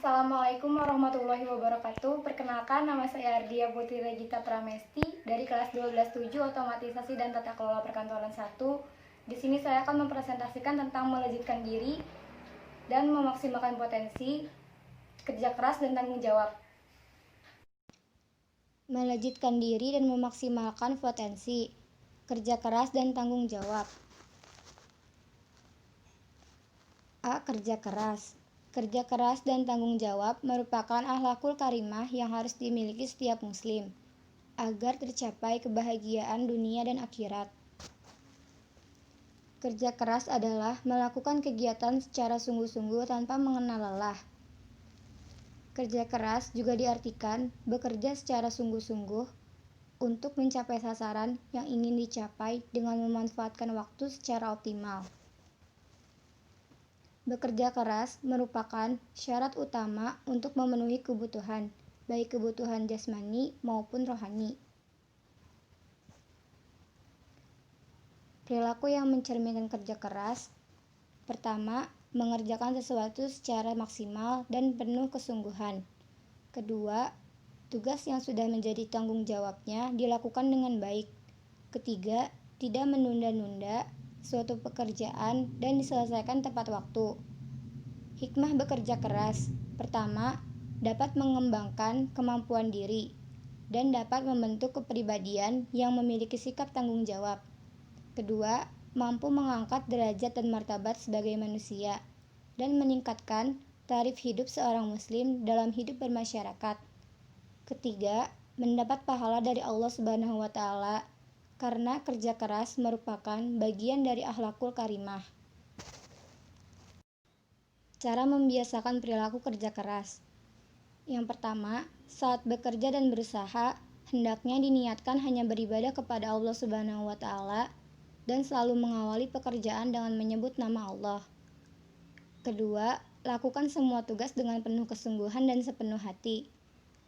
Assalamualaikum warahmatullahi wabarakatuh. Perkenalkan, nama saya Ardia Putri Regita Pramesti dari kelas 12-7 Otomatisasi dan Tata Kelola Perkantoran 1. Di sini saya akan mempresentasikan tentang melejitkan diri dan memaksimalkan potensi, kerja keras dan tanggung jawab. Melejitkan diri dan memaksimalkan potensi, kerja keras dan tanggung jawab. A. Kerja keras. Kerja keras dan tanggung jawab merupakan akhlakul karimah yang harus dimiliki setiap muslim agar tercapai kebahagiaan dunia dan akhirat. Kerja keras adalah melakukan kegiatan secara sungguh-sungguh tanpa mengenal lelah. Kerja keras juga diartikan bekerja secara sungguh-sungguh untuk mencapai sasaran yang ingin dicapai dengan memanfaatkan waktu secara optimal. Bekerja keras merupakan syarat utama untuk memenuhi kebutuhan, baik kebutuhan jasmani maupun rohani. Perilaku yang mencerminkan kerja keras: pertama, mengerjakan sesuatu secara maksimal dan penuh kesungguhan. Kedua, tugas yang sudah menjadi tanggung jawabnya dilakukan dengan baik. Ketiga, tidak menunda-nunda suatu pekerjaan dan diselesaikan tepat waktu. Hikmah bekerja keras: pertama, dapat mengembangkan kemampuan diri dan dapat membentuk kepribadian yang memiliki sikap tanggung jawab. Kedua, mampu mengangkat derajat dan martabat sebagai manusia dan meningkatkan taraf hidup seorang muslim dalam hidup bermasyarakat. Ketiga, mendapat pahala dari Allah Subhanahu wa Ta'ala karena kerja keras merupakan bagian dari akhlakul karimah. Cara membiasakan perilaku kerja keras. Yang pertama, saat bekerja dan berusaha, hendaknya diniatkan hanya beribadah kepada Allah Subhanahu wa Ta'ala dan selalu mengawali pekerjaan dengan menyebut nama Allah. Kedua, lakukan semua tugas dengan penuh kesungguhan dan sepenuh hati,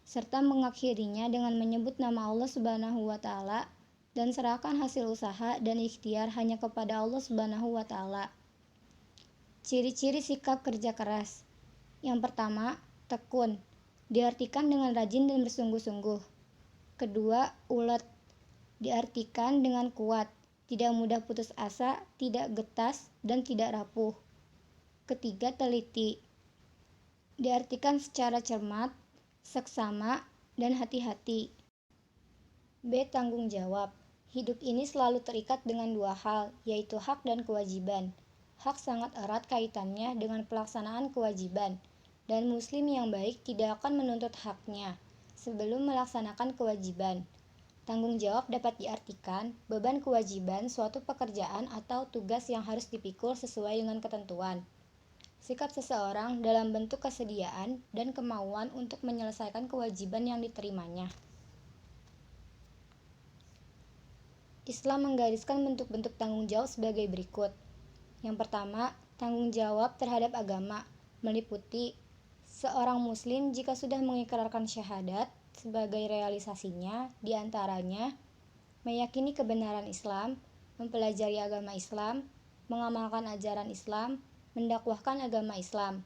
serta mengakhirinya dengan menyebut nama Allah Subhanahu wa Ta'ala dan serahkan hasil usaha dan ikhtiar hanya kepada Allah Subhanahu wa Ta'ala. Ciri-ciri sikap kerja keras. Yang pertama, tekun, diartikan dengan rajin dan bersungguh-sungguh. Kedua, ulet, diartikan dengan kuat, tidak mudah putus asa, tidak getas, dan tidak rapuh. Ketiga, teliti, diartikan secara cermat, seksama, dan hati-hati. B. Tanggung jawab. Hidup ini selalu terikat dengan dua hal, yaitu hak dan kewajiban. Hak sangat erat kaitannya dengan pelaksanaan kewajiban, dan muslim yang baik tidak akan menuntut haknya sebelum melaksanakan kewajiban. Tanggung jawab dapat diartikan beban kewajiban suatu pekerjaan atau tugas yang harus dipikul sesuai dengan ketentuan. Sikap seseorang dalam bentuk kesediaan dan kemauan untuk menyelesaikan kewajiban yang diterimanya. Islam menggariskan bentuk-bentuk tanggung jawab sebagai berikut. Yang pertama, tanggung jawab terhadap agama, meliputi seorang muslim jika sudah mengikrarkan syahadat sebagai realisasinya, diantaranya meyakini kebenaran Islam, mempelajari agama Islam, mengamalkan ajaran Islam, mendakwahkan agama Islam.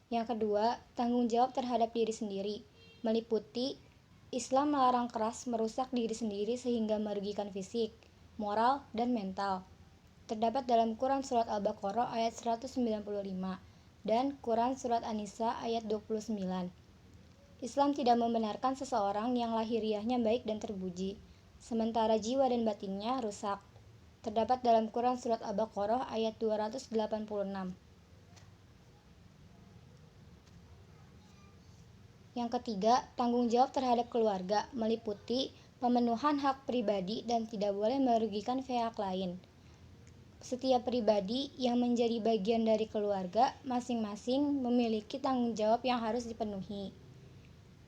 Yang kedua, tanggung jawab terhadap diri sendiri, meliputi Islam melarang keras merusak diri sendiri sehingga merugikan fisik, moral, dan mental. Terdapat dalam Quran Surat Al-Baqarah ayat 195 dan Quran Surat An-Nisa ayat 29. Islam tidak membenarkan seseorang yang lahiriahnya baik dan terpuji, sementara jiwa dan batinnya rusak. Terdapat dalam Quran Surat Al-Baqarah ayat 286. Yang ketiga, tanggung jawab terhadap keluarga, meliputi pemenuhan hak pribadi dan tidak boleh merugikan pihak lain. Setiap pribadi yang menjadi bagian dari keluarga masing-masing memiliki tanggung jawab yang harus dipenuhi.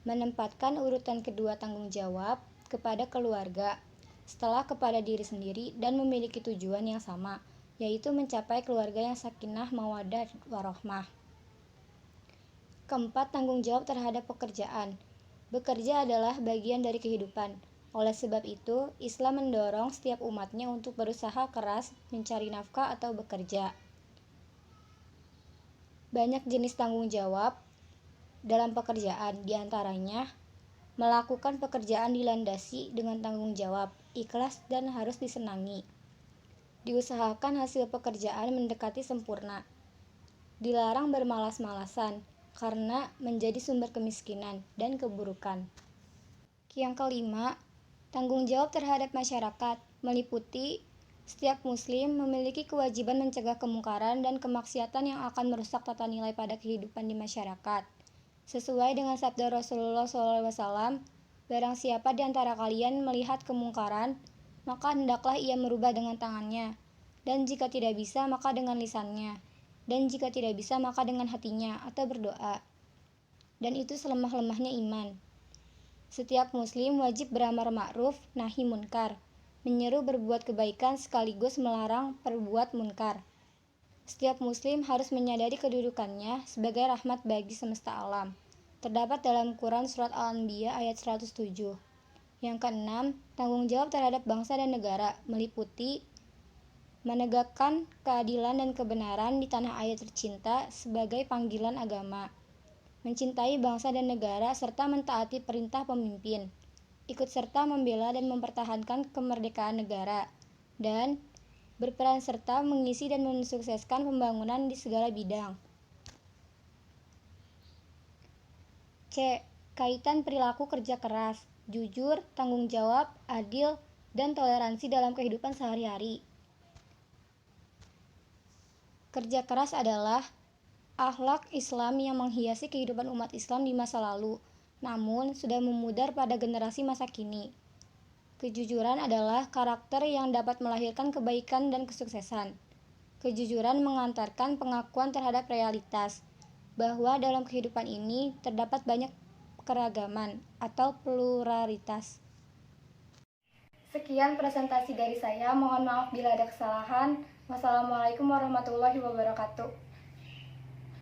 Menempatkan urutan kedua tanggung jawab kepada keluarga, setelah kepada diri sendiri dan memiliki tujuan yang sama, yaitu mencapai keluarga yang sakinah, mawaddah, warahmah. Keempat, tanggung jawab terhadap pekerjaan. Bekerja adalah bagian dari kehidupan. Oleh sebab itu, Islam mendorong setiap umatnya untuk berusaha keras mencari nafkah atau bekerja. Banyak jenis tanggung jawab. dalam pekerjaan, diantaranya melakukan pekerjaan dilandasi dengan tanggung jawab, ikhlas, dan harus disenangi. Diusahakan hasil pekerjaan mendekati sempurna. Dilarang bermalas-malasan, karena menjadi sumber kemiskinan dan keburukan. Yang kelima, tanggung jawab terhadap masyarakat, meliputi setiap muslim memiliki kewajiban mencegah kemungkaran dan kemaksiatan yang akan merusak tata nilai pada kehidupan di masyarakat. Sesuai dengan sabda Rasulullah SAW, barang siapa di antara kalian melihat kemungkaran, maka hendaklah ia merubah dengan tangannya, dan jika tidak bisa maka dengan lisannya, dan jika tidak bisa maka dengan hatinya atau berdoa. Dan itu selemah-lemahnya iman. Setiap muslim wajib beramar ma'ruf nahi munkar, menyeru berbuat kebaikan sekaligus melarang perbuat munkar. Setiap muslim harus menyadari kedudukannya sebagai rahmat bagi semesta alam. Terdapat dalam Quran Surat Al-Anbiya ayat 107. Yang keenam, tanggung jawab terhadap bangsa dan negara, meliputi menegakkan keadilan dan kebenaran di tanah air tercinta sebagai panggilan agama, mencintai bangsa dan negara serta mentaati perintah pemimpin, ikut serta membela dan mempertahankan kemerdekaan negara, dan berperan serta mengisi dan mensukseskan pembangunan di segala bidang. C. Kaitan perilaku kerja keras, jujur, tanggung jawab, adil, dan toleransi dalam kehidupan sehari-hari. Kerja keras adalah akhlak Islam yang menghiasi kehidupan umat Islam di masa lalu, namun sudah memudar pada generasi masa kini. Kejujuran adalah karakter yang dapat melahirkan kebaikan dan kesuksesan. Kejujuran mengantarkan pengakuan terhadap realitas, bahwa dalam kehidupan ini terdapat banyak keragaman atau pluralitas. Sekian presentasi dari saya, mohon maaf bila ada kesalahan. Wassalamualaikum warahmatullahi wabarakatuh.